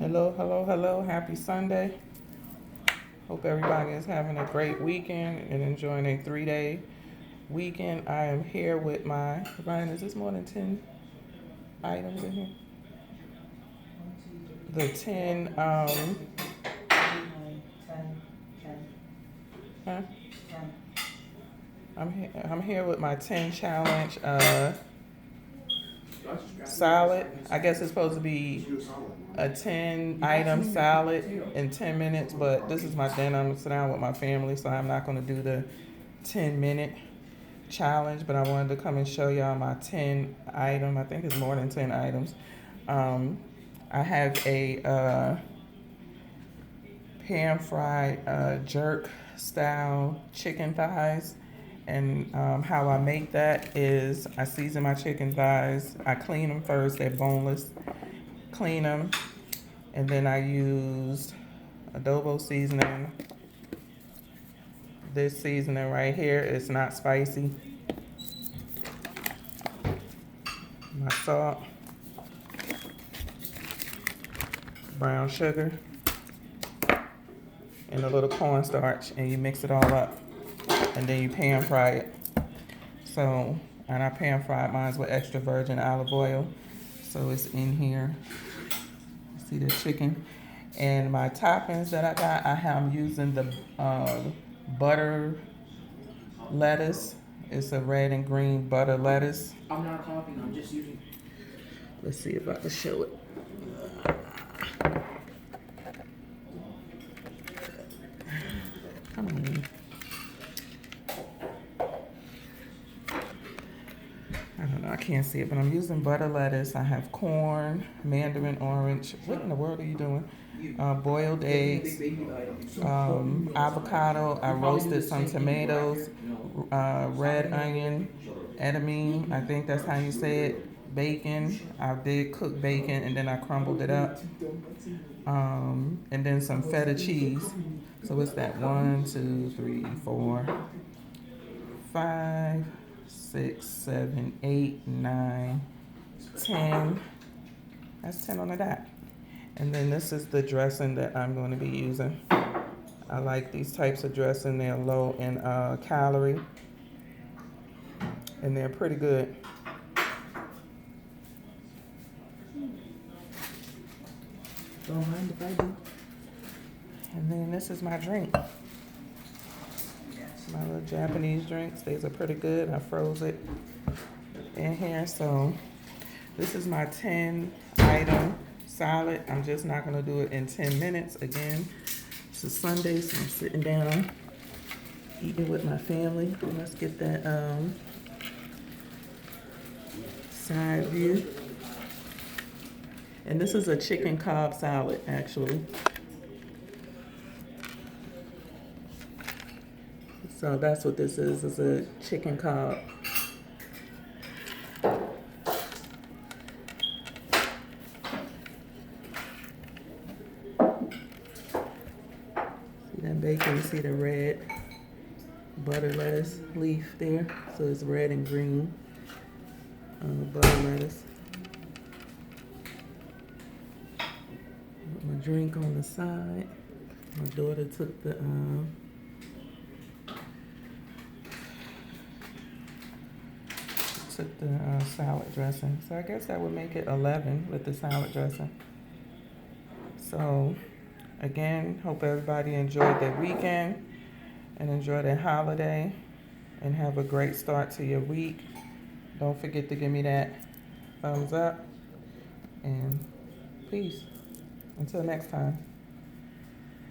Hello, hello, hello. Happy Sunday. Hope everybody is having a great weekend and enjoying a 3-day weekend. I am here with my, Ryan, is this more than 10 items in here? The 10, huh? I'm here with my 10 challenge salad. I guess it's supposed to be a 10 item salad in 10 minutes, but this is my dinner. I'm gonna sit down with my family, so I'm not gonna do the 10-minute challenge, but I wanted to come and show y'all my 10 item. I think it's more than 10 items. I have a pan fried jerk style chicken thighs. And how I make that is I season my chicken thighs. I clean them first, they're boneless. Clean them, and then I used adobo seasoning. This seasoning right here is not spicy. My salt, brown sugar, and a little cornstarch, and you mix it all up, and then you pan fry it. So, and I pan fried mine with extra virgin olive oil, so it's in here. See the chicken, and my toppings that I got, I'm using the butter lettuce. It's a red and green butter lettuce. I'm not copying, I'm just using. Let's see if I can show it. Come on. I don't know, I can't see it, but I'm using butter lettuce. I have corn, mandarin orange. What in the world are you doing? Boiled eggs, avocado. I roasted some tomatoes, red onion, edamame. I think that's how you say it. Bacon. I did cook bacon and then I crumbled it up. And then some feta cheese. So it's that 1, 2, 3, 4, 5, 6, 7, 8, 9, 10. That's 10 on the dot. And then this is the dressing that I'm going to be using. I like these types of dressing. They're low in calorie, and they're pretty good. Don't mind if I do. And then this is my drink. My little Japanese drinks. These are pretty good. I froze it in here. So this is my 10 item salad. I'm just not gonna do it in 10 minutes. Again, it's a Sunday, so I'm sitting down eating with my family. Let's get that side view. And this is a chicken Cobb salad, actually. So that's what this is a chicken Cobb. See that bacon, you see the red butter lettuce leaf there? So it's red and green butter lettuce. Put my drink on the side. My daughter took the salad dressing. So I guess that would make it 11 with the salad dressing. So again, hope everybody enjoyed their weekend and enjoy their holiday and have a great start to your week. Don't forget to give me that thumbs up and peace. Until next time.